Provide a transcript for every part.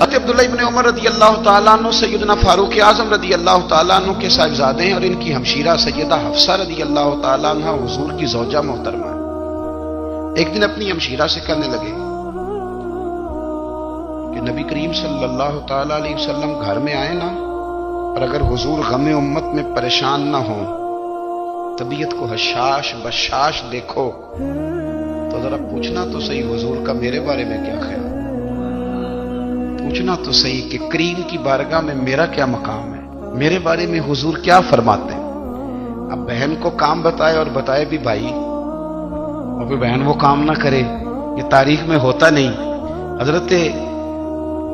عبداللہ ابن عمر رضی اللہ تعالیٰ عنہ سیدنا فاروق اعظم رضی اللہ تعالیٰ عنہ کے صاحبزادے ہیں اور ان کی ہمشیرہ سیدہ حفصہ رضی اللہ تعالیٰ عنہ حضور کی زوجہ محترمہ. ایک دن اپنی ہمشیرہ سے کہنے لگے کہ نبی کریم صلی اللہ تعالیٰ علیہ وسلم گھر میں آئے نا، اور اگر حضور غم امت میں پریشان نہ ہوں، طبیعت کو حشاش بشاش دیکھو، تو ذرا پوچھنا تو صحیح حضور کا میرے بارے میں کیا خیال، پوچھنا تو صحیح کہ کریم کی بارگاہ میں میرا کیا مقام ہے، میرے بارے میں حضور کیا فرماتے ہیں. اب بہن کو کام بتائے اور بتائے بھی بھائی، اور بھی بہن وہ کام نہ کرے، یہ تاریخ میں ہوتا نہیں. حضرت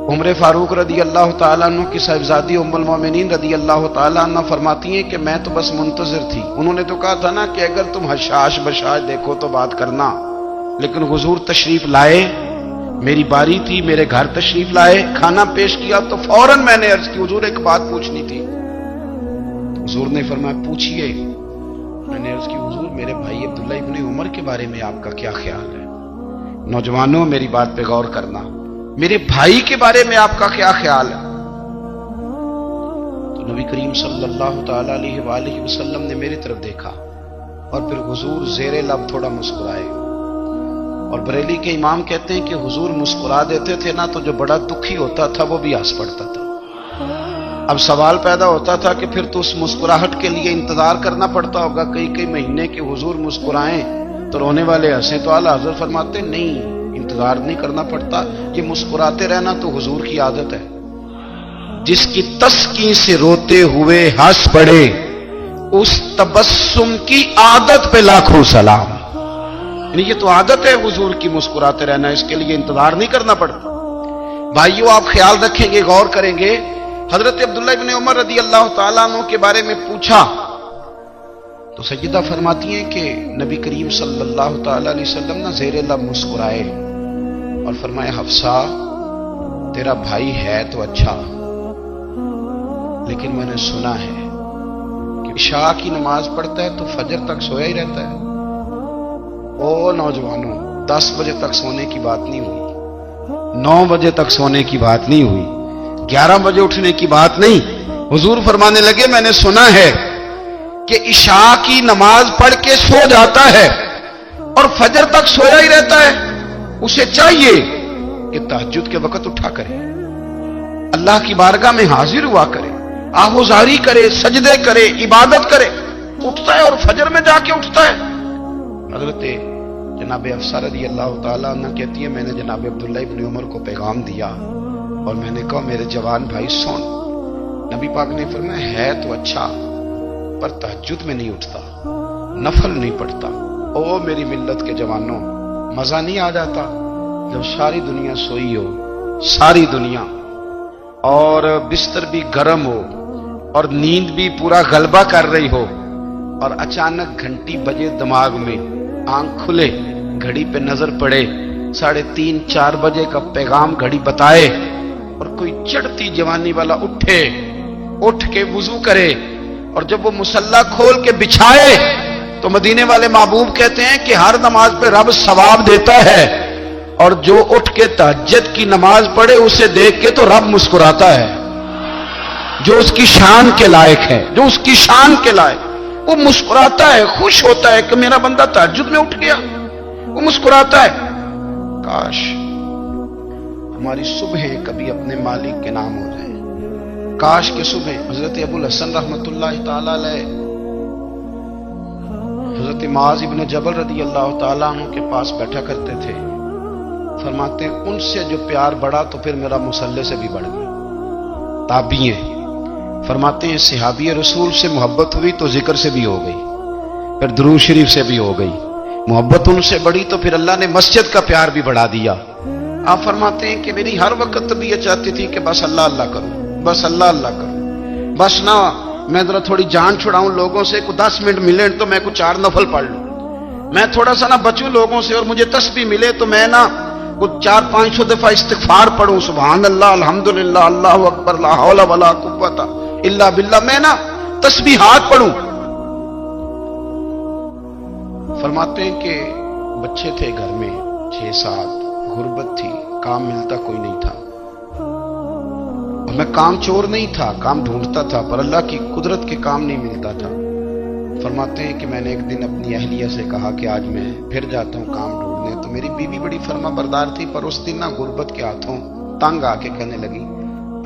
عمر فاروق رضی اللہ تعالیٰ عنہ کی صاحبزادی ام المومنین رضی اللہ تعالیٰ عنہ فرماتی ہیں کہ میں تو بس منتظر تھی. انہوں نے تو کہا تھا نا کہ اگر تم حشاش بشاش دیکھو تو بات کرنا، لیکن حضور تشریف لائے، میری باری تھی، میرے گھر تشریف لائے، کھانا پیش کیا تو فوراً میں نے عرض کی حضور ایک بات پوچھنی تھی. حضور نے فرمایا پوچھئے. میں نے عرض کی حضور میرے بھائی عبداللہ ابن عمر کے بارے میں آپ کا کیا خیال ہے؟ نوجوانوں میری بات پہ غور کرنا، میرے بھائی کے بارے میں آپ کا کیا خیال ہے؟ تو نبی کریم صلی اللہ تعالی علیہ وآلہ وسلم نے میری طرف دیکھا اور پھر حضور زیر لب تھوڑا مسکرائے. اور بریلی کے امام کہتے ہیں کہ حضور مسکرا دیتے تھے نا تو جو بڑا دکھی ہوتا تھا وہ بھی ہنس پڑتا تھا. اب سوال پیدا ہوتا تھا کہ پھر تو اس مسکراہٹ کے لیے انتظار کرنا پڑتا ہوگا کئی مہینے کہ حضور مسکرائیں تو رونے والے ہنسیں. تو اعلیٰ حضرت فرماتے نہیں، انتظار نہیں کرنا پڑتا، یہ مسکراتے رہنا تو حضور کی عادت ہے. جس کی تسکین سے روتے ہوئے ہنس پڑے اس تبسم کی عادت پہ لاکھوں سلام. یعنی یہ تو عادت ہے حضور کی مسکراتے رہنا، اس کے لیے انتظار نہیں کرنا پڑتا. بھائیو آپ خیال رکھیں گے، غور کریں گے. حضرت عبداللہ ابن عمر رضی اللہ تعالیٰ عنہ کے بارے میں پوچھا تو سیدہ فرماتی ہیں کہ نبی کریم صلی اللہ تعالیٰ علیہ وسلم نہ زیر لب مسکرائے اور فرمایا حفصہ تیرا بھائی ہے تو اچھا، لیکن میں نے سنا ہے کہ عشاء کی نماز پڑھتا ہے تو فجر تک سویا ہی رہتا ہے. او نوجوانوں، 10 بجے تک سونے کی بات نہیں ہوئی، 9 بجے تک سونے کی بات نہیں ہوئی، 11 بجے اٹھنے کی بات نہیں. حضور فرمانے لگے میں نے سنا ہے کہ عشاء کی نماز پڑھ کے سو جاتا ہے اور فجر تک سویا ہی رہتا ہے، اسے چاہیے کہ تہجد کے وقت اٹھا کرے، اللہ کی بارگاہ میں حاضر ہوا کرے، آہوزاری کرے، سجدے کرے، عبادت کرے. اٹھتا ہے اور فجر میں جا کے اٹھتا ہے. حضرت جناب حفصہ رضی اللہ تعالیٰ عنہ کہتی ہے میں نے جناب عبداللہ ابن عمر کو پیغام دیا اور میں نے کہا میرے جوان بھائی سن. نبی پاک نے فرمایا ہے تو اچھا پر تہجد میں نہیں اٹھتا، نفل نہیں پڑھتا. او میری ملت کے جوانوں، مزہ نہیں آ جاتا جب ساری دنیا سوئی ہو، ساری دنیا، اور بستر بھی گرم ہو اور نیند بھی پورا غلبہ کر رہی ہو، اور اچانک گھنٹی بجے دماغ میں، آنکھ کھلے، گھڑی پہ نظر پڑے، 3:30 4 بجے کا پیغام گھڑی بتائے، اور کوئی چڑھتی جوانی والا اٹھ کے وضو کرے، اور جب وہ مصلی کھول کے بچھائے تو مدینے والے محبوب کہتے ہیں کہ ہر نماز پہ رب ثواب دیتا ہے، اور جو اٹھ کے تہجد کی نماز پڑھے اسے دیکھ کے تو رب مسکراتا ہے، جو اس کی شان کے لائق ہے، جو اس کی شان کے لائق، وہ مسکراتا ہے، خوش ہوتا ہے کہ میرا بندہ تہجد میں اٹھ گیا، وہ مسکراتا ہے. کاش ہماری صبحیں کبھی اپنے مالک کے نام ہو جائیں. کاش کہ صبح حضرت ابو الحسن رحمت اللہ تعالی علیہ حضرت معاذ ابن جبل رضی اللہ تعالیٰ عنہ کے پاس بیٹھا کرتے تھے. فرماتے ہیں ان سے جو پیار بڑھا تو پھر میرا مصلی سے بھی بڑھ گیا. تابعی ہیں، فرماتے ہیں صحابی رسول سے محبت ہوئی تو ذکر سے بھی ہو گئی، پھر درود شریف سے بھی ہو گئی. محبت ان سے بڑھی تو پھر اللہ نے مسجد کا پیار بھی بڑھا دیا. آپ فرماتے ہیں کہ میری ہر وقت طبیعت چاہتی تھی کہ بس اللہ اللہ کروں، بس اللہ اللہ کروں، بس نہ میں ذرا تھوڑی جان چھڑاؤں لوگوں سے، کو 10 منٹ ملے تو میں کچھ 4 نفل پڑھ لوں، میں تھوڑا سا نہ بچوں لوگوں سے، اور مجھے تسبیح ملے تو میں نہ کچھ 400-500 دفعہ استغفار پڑھوں، سبحان اللہ، الحمدللہ، اللہ اکبر، لا حول ولا قوت الا باللہ، میں نہ تسبیحات پڑھوں. فرماتے ہیں کہ بچے تھے گھر میں 6-7، غربت تھی، کام ملتا کوئی نہیں تھا. میں کام چور نہیں تھا، کام ڈھونڈتا تھا، پر اللہ کی قدرت کے کام نہیں ملتا تھا۔ فرماتے ہیں کہ میں نے ایک دن اپنی اہلیہ سے کہا کہ آج میں پھر جاتا ہوں کام ڈھونڈنے، تو میری بیوی بڑی فرما بردار تھی، پر اس دن غربت کے ہاتھوں تنگ آ کے کہنے لگی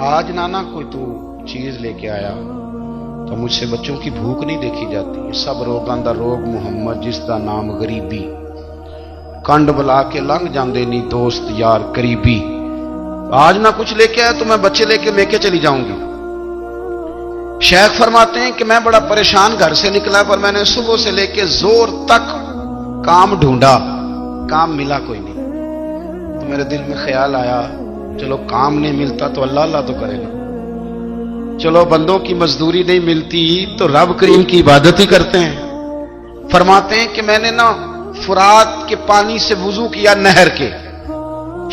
آج نانا کوئی تو چیز لے کے آیا، تو مجھ سے بچوں کی بھوک نہیں دیکھی جاتی، سب روگاں دا روگ محمد جس دا نام غریبی، کنڈ بلا کے لنگ جاندے نہیں دوست یار قریبی، آج نہ کچھ لے کے آیا تو میں بچے لے کے میکے چلی جاؤں گی۔ شیخ فرماتے ہیں کہ میں بڑا پریشان گھر سے نکلا، پر میں نے صبح سے لے کے زور تک کام ڈھونڈا، کام ملا کوئی نہیں۔ تو میرے دل میں خیال آیا چلو کام نہیں ملتا تو اللہ اللہ تو کرے گا، چلو بندوں کی مزدوری نہیں ملتی تو رب کریم کی عبادت ہی کرتے ہیں۔ فرماتے ہیں کہ میں نے نا فرات کے پانی سے وضو کیا، نہر کے،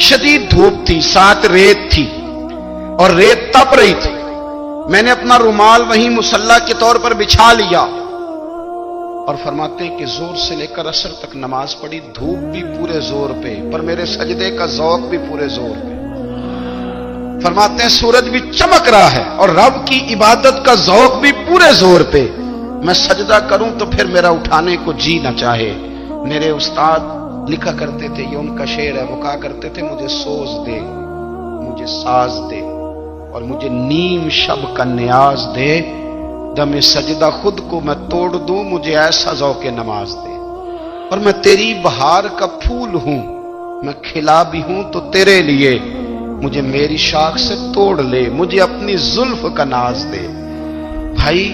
شدید دھوپ تھی، ساتھ ریت تھی اور ریت تپ رہی تھی، میں نے اپنا رومال وہیں مصلی کے طور پر بچھا لیا اور فرماتے ہیں کہ زور سے لے کر عصر تک نماز پڑھی، دھوپ بھی پورے زور پہ، پر میرے سجدے کا ذوق بھی پورے زور پہ۔ فرماتے ہیں سورج بھی چمک رہا ہے اور رب کی عبادت کا ذوق بھی پورے زور پہ، میں سجدہ کروں تو پھر میرا اٹھانے کو جی نہ چاہے۔ میرے استاد لکھا کرتے تھے، یہ ان کا شعر ہے، وہ کہا کرتے تھے مجھے سوز دے، مجھے ساز دے اور مجھے نیم شب کا نیاز دے، دم سجدہ خود کو میں توڑ دوں، مجھے ایسا ذوق نماز دے، اور میں تیری بہار کا پھول ہوں، میں کھلا بھی ہوں تو تیرے لیے، مجھے میری شاخ سے توڑ لے، مجھے اپنی زلف کا ناز دے۔ بھائی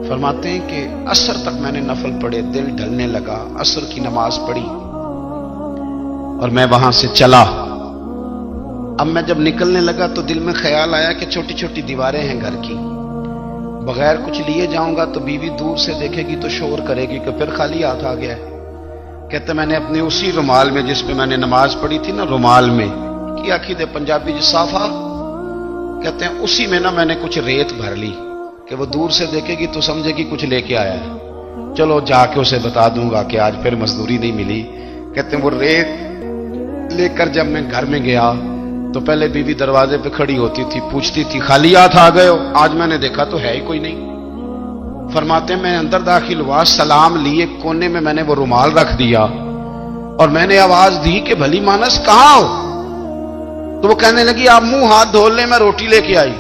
فرماتے ہیں کہ عصر تک میں نے نفل پڑھے، دل ڈھلنے لگا، عصر کی نماز پڑھی اور میں وہاں سے چلا۔ اب میں جب نکلنے لگا تو دل میں خیال آیا کہ چھوٹی چھوٹی دیواریں ہیں گھر کی، بغیر کچھ لیے جاؤں گا تو بیوی دور سے دیکھے گی تو شور کرے گی کہ پھر خالی ہاتھ آ گیا ہے۔ کہتے میں نے اپنے اسی رومال میں جس پہ میں نے نماز پڑھی تھی نا، رومال میں کی عقیدے پنجابی جو صافہ کہتے ہیں، اسی میں نا میں نے کچھ ریت بھر لی کہ وہ دور سے دیکھے گی تو سمجھے گی کچھ لے کے آیا ہے، چلو جا کے اسے بتا دوں گا کہ آج پھر مزدوری نہیں ملی۔ کہتے ہیں وہ ریت لے کر جب میں گھر میں گیا تو پہلے بیوی دروازے پہ کھڑی ہوتی تھی، پوچھتی تھی خالی ہاتھ آ گئے ہو؟ آج میں نے دیکھا تو ہے ہی کوئی نہیں۔ فرماتے ہیں میں اندر داخل ہوا، سلام لیے، کونے میں نے وہ رومال رکھ دیا اور میں نے آواز دی کہ بھلی مانس کہاں ہو؟ تو وہ کہنے لگی آپ منہ ہاتھ دھو لیں، میں روٹی لے کے آئی۔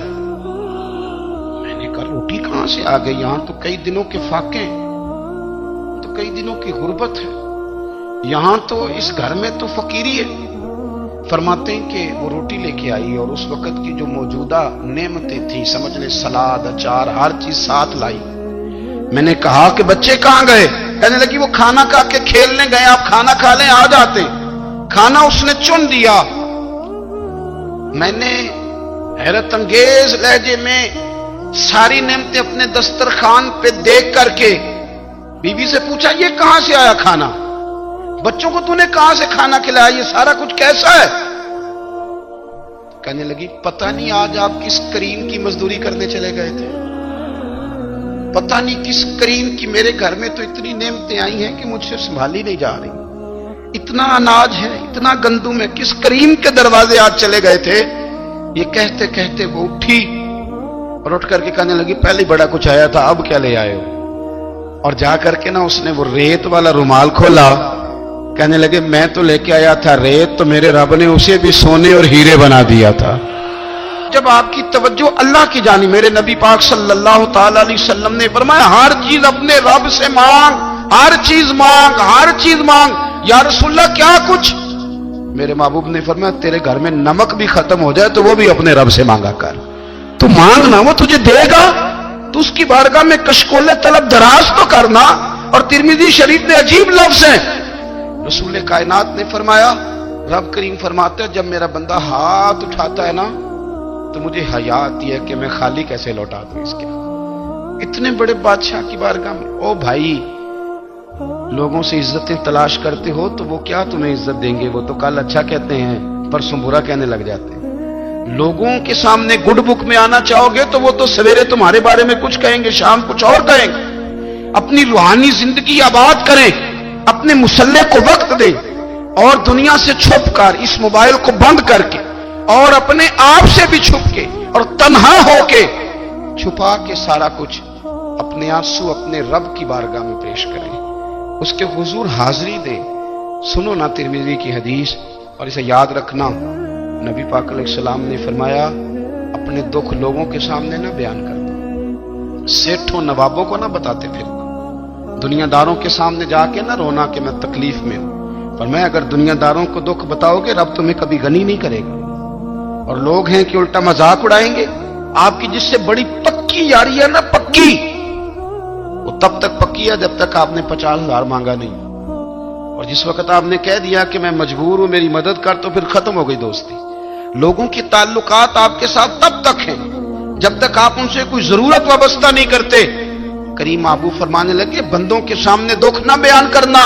میں نے کہا روٹی کہاں سے آ گئی؟ یہاں تو کئی دنوں کے فاقے ہیں، تو کئی دنوں کی غربت ہے، یہاں تو اس گھر میں تو فقیری ہے۔ فرماتے ہیں کہ وہ روٹی لے کے آئی اور اس وقت کی جو موجودہ نعمتیں تھیں، سمجھ لیں سلاد، اچار، ہر چیز ساتھ لائی۔ میں نے کہا کہ بچے کہاں گئے؟ کہنے لگی وہ کھانا کھا کے کھیلنے گئے، آپ کھانا کھا لیں آ جاتے۔ کھانا اس نے چن دیا۔ میں نے حیرت انگیز لہجے میں ساری نعمتیں اپنے دسترخوان پہ دیکھ کر کے بیوی سے پوچھا یہ کہاں سے آیا کھانا؟ بچوں کو تو نے کہاں سے کھانا کھلایا؟ یہ سارا کچھ کیسا ہے؟ کہنے لگی پتہ نہیں آج آپ کس کریم کی مزدوری کرنے چلے گئے تھے، پتہ نہیں کس کریم کی، میرے گھر میں تو اتنی نعمتیں آئی ہیں کہ مجھ سے سنبھالی نہیں جا رہی، اتنا اناج ہے، اتنا گندم ہے، کس کریم کے دروازے آج چلے گئے تھے؟ یہ کہتے کہتے وہ اٹھی اور اٹھ کر کے کہنے لگی پہلے بڑا کچھ آیا تھا، اب کیا لے آئے ہو؟ اور جا کر کے نا اس نے وہ ریت والا رومال کھولا، کہنے لگے میں تو لے کے آیا تھا ریت، تو میرے رب نے اسے بھی سونے اور ہیرے بنا دیا تھا۔ جب آپ کی توجہ اللہ کی جانب، میرے نبی پاک صلی اللہ تعالی علیہ وسلم نے فرمایا ہر چیز اپنے رب سے مانگ، ہر چیز مانگ، ہر چیز مانگ۔ یا رسول اللہ کیا کچھ؟ میرے محبوب نے فرمایا تیرے گھر میں نمک بھی ختم ہو جائے تو وہ بھی اپنے رب سے مانگا کر، تو مانگنا وہ تجھے دے گا، تو اس کی بارگاہ میں کشکول طلب دراز تو کرنا۔ اور ترمذی شریف میں عجیب لفظ ہے، رسول کائنات نے فرمایا، رب کریم فرماتے ہیں جب میرا بندہ ہاتھ اٹھاتا ہے نا تو مجھے حیا آتی ہے کہ میں خالی کیسے لوٹا دوں اس کے۔ اتنے بڑے بادشاہ کی بارگاہ میں، او بھائی لوگوں سے عزتیں تلاش کرتے ہو تو وہ کیا تمہیں عزت دیں گے؟ وہ تو کل اچھا کہتے ہیں پرسوں برا کہنے لگ جاتے ہیں۔ لوگوں کے سامنے گڈ بک میں آنا چاہو گے تو وہ تو سویرے تمہارے بارے میں کچھ کہیں گے، شام کچھ اور کہیں گے۔ اپنی روحانی زندگی آباد کریں، اپنے مسلح کو وقت دیں اور دنیا سے چھپ کر اس موبائل کو بند کر کے اور اپنے آپ سے بھی چھپ کے اور تنہا ہو کے چھپا کے سارا کچھ اپنے آنسو اپنے رب کی بارگاہ میں پیش کریں، اس کے حضور حاضری دیں۔ سنو نا ترمذی کی حدیث، اور اسے یاد رکھنا، نبی پاک علیہ السلام نے فرمایا اپنے دکھ لوگوں کے سامنے نہ بیان کرنا، سیٹھوں نوابوں کو نہ بتاتے پھرنا، دنیا داروں کے سامنے جا کے نہ رونا کہ میں تکلیف میں ہوں، پر میں اگر دنیا داروں کو دکھ بتاؤ گے رب تمہیں کبھی غنی نہیں کرے گا۔ اور لوگ ہیں کہ الٹا مذاق اڑائیں گے، آپ کی جس سے بڑی پکی یاری ہے نا، پکی، وہ تب تک پکی ہے جب تک آپ نے 50,000 مانگا نہیں، اور جس وقت آپ نے کہہ دیا کہ میں مجبور ہوں میری مدد کر، تو پھر ختم ہو گئی دوستی۔ لوگوں کی تعلقات آپ کے ساتھ تب تک ہیں جب تک آپ ان سے کوئی ضرورت وابستہ نہیں کرتے۔ کریم محبوب فرمانے لگے بندوں کے سامنے دکھ نہ بیان کرنا،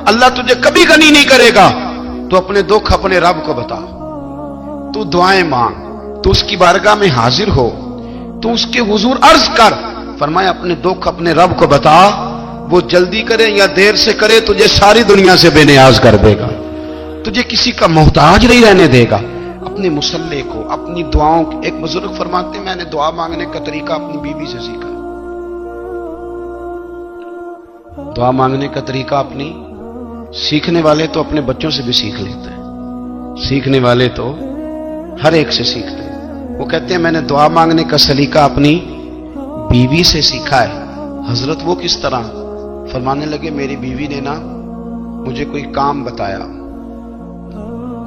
اللہ تجھے کبھی غنی نہیں کرے گا، تو اپنے دکھ اپنے رب کو بتا، تو دعائیں مانگ، تو اس کی بارگاہ میں حاضر ہو، تو اس کے حضور عرض کر۔ فرمایا اپنے دکھ اپنے رب کو بتا، وہ جلدی کرے یا دیر سے کرے تجھے ساری دنیا سے بے نیاز کر دے گا، تجھے کسی کا محتاج نہیں رہنے دے گا۔ اپنے مسلح کو، اپنی دعاؤں، ایک بزرگ فرماتے ہیں میں نے دعا مانگنے کا طریقہ اپنی بیوی سے سیکھا، دعا مانگنے کا طریقہ اپنی، سیکھنے والے تو اپنے بچوں سے بھی سیکھ لیتے ہیں، سیکھنے والے تو ہر ایک سے سیکھتے ہیں۔ وہ کہتے ہیں میں نے دعا مانگنے کا سلیقہ اپنی بیوی سے سیکھا ہے۔ حضرت وہ کس طرح؟ فرمانے لگے میری بیوی نے نا مجھے کوئی کام بتایا،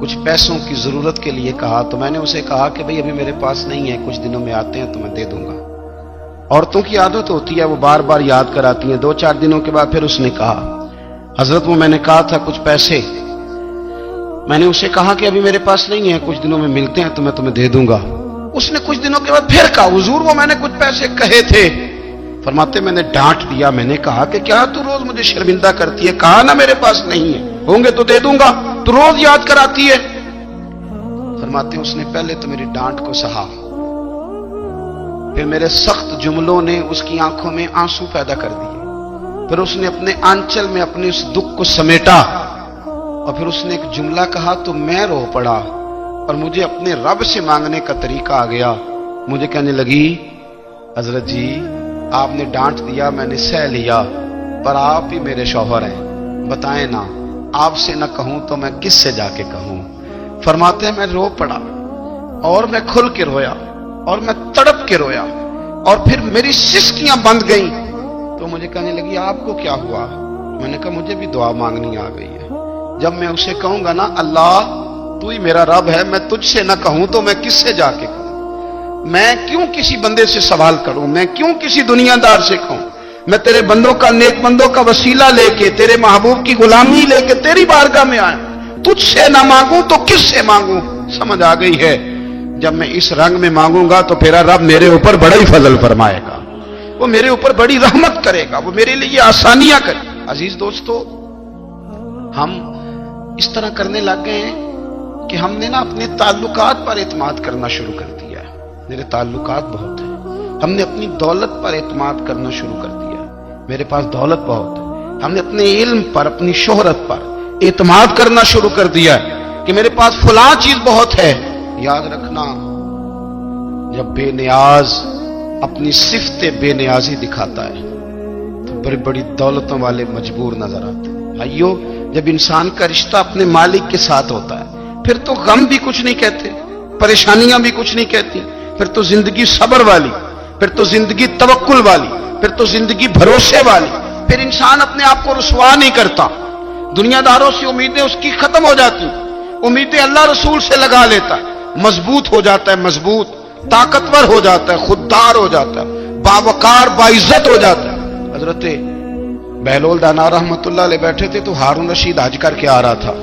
کچھ پیسوں کی ضرورت کے لیے کہا، تو میں نے اسے کہا کہ بھئی ابھی میرے پاس نہیں ہے، کچھ دنوں میں آتے ہیں تو میں دے دوں گا۔ عورتوں کی عادت ہوتی ہے وہ بار بار یاد کراتی ہیں، 2-4 دنوں کے بعد پھر اس نے کہا حضرت وہ میں نے کہا تھا کچھ پیسے، میں نے اسے کہا کہ ابھی میرے پاس نہیں ہے، کچھ دنوں میں ملتے ہیں تو میں تمہیں دے دوں گا۔ اس نے کچھ دنوں کے بعد پھر کہا حضور وہ میں نے کچھ پیسے کہے تھے۔ فرماتے میں نے ڈانٹ دیا، میں نے کہا کہ کیا تو روز مجھے شرمندہ کرتی ہے، کہا نا میرے پاس نہیں ہے، ہوں گے تو دے دوں گا، تو روز یاد کراتی ہے۔ فرماتے اس نے پہلے تو میری ڈانٹ کو سہا، پھر میرے سخت جملوں نے اس کی آنکھوں میں آنسو پیدا کر دیے، پھر اس نے اپنے آنچل میں اپنے اس دکھ کو سمیٹا، اور پھر اس نے ایک جملہ کہا تو میں رو پڑا، اور مجھے اپنے رب سے مانگنے کا طریقہ آ گیا۔ مجھے کہنے لگی حضرت جی آپ نے ڈانٹ دیا، میں نے سہ لیا، پر آپ ہی میرے شوہر ہیں، بتائیں نا آپ سے نہ کہوں تو میں کس سے جا کے کہوں۔ فرماتے ہیں میں رو پڑا، اور میں کھل کے رویا، اور میں تڑپ کے رویا، اور پھر میری سسکیاں بند گئیں، تو مجھے کہنے لگی آپ کو کیا ہوا؟ میں نے کہا مجھے بھی دعا مانگنی آ گئی ہے، جب میں اسے کہوں گا نا اللہ تو ہی میرا رب ہے، میں تجھ سے نہ کہوں تو میں کس سے جا کے کہوں؟ میں کیوں کسی بندے سے سوال کروں؟ میں کیوں کسی دنیا دار سے کہوں؟ میں تیرے بندوں کا، نیک بندوں کا وسیلہ لے کے، تیرے محبوب کی غلامی لے کے تیری بارگاہ میں آیا، تجھ سے نہ مانگوں تو کس سے مانگوں؟ سمجھ آ گئی ہے جب میں اس رنگ میں مانگوں گا تو پھر رب میرے اوپر بڑا ہی فضل فرمائے گا، وہ میرے اوپر بڑی رحمت کرے گا، وہ میرے لیے آسانیاں کرے گا۔ عزیز دوستو ہم اس طرح کرنے لگ گئے ہیں کہ ہم نے نا اپنے تعلقات پر اعتماد کرنا شروع کر دیا ہے، میرے تعلقات بہت ہیں، ہم نے اپنی دولت پر اعتماد کرنا شروع کر دیا ہے، میرے پاس دولت بہت ہے، ہم نے اپنے علم پر، اپنی شہرت پر اعتماد کرنا شروع کر دیا ہے کہ میرے پاس فلاں چیز بہت ہے۔ یاد رکھنا جب بے نیاز اپنی صفت بے نیازی دکھاتا ہے تو بڑی بڑی دولتوں والے مجبور نظر آتے ہیں۔ بھائیو جب انسان کا رشتہ اپنے مالک کے ساتھ ہوتا ہے پھر تو غم بھی کچھ نہیں کہتے، پریشانیاں بھی کچھ نہیں کہتی، پھر تو زندگی صبر والی، پھر تو زندگی توکل والی، پھر تو زندگی بھروسے والی، پھر انسان اپنے آپ کو رسوا نہیں کرتا، دنیا داروں سے امیدیں اس کی ختم ہو جاتی، امیدیں اللہ رسول سے لگا لیتا ہے، مضبوط ہو جاتا ہے، مضبوط، طاقتور ہو جاتا ہے، خوددار ہو جاتا ہے، باوقار باعزت ہو جاتا ہے۔ حضرت بہلول دانا رحمت اللہ علیہ بیٹھے تھے تو ہارون رشید حج کر کے آ رہا تھا،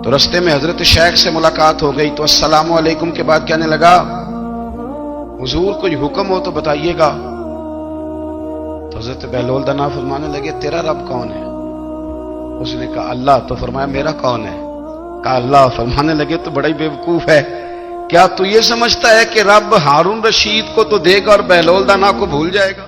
تو رستے میں حضرت شیخ سے ملاقات ہو گئی، تو السلام علیکم کے بعد کہنے لگا حضور کوئی حکم ہو تو بتائیے گا۔ تو حضرت بہلول دانا فرمانے لگے تیرا رب کون ہے؟ اس نے کہا اللہ۔ تو فرمایا میرا کون ہے؟ کہا اللہ۔ فرمانے لگے تو بڑا ہی بیوقوف ہے، کیا تو یہ سمجھتا ہے کہ رب ہارون رشید کو تو دے گا اور بہلول دانا کو بھول جائے گا؟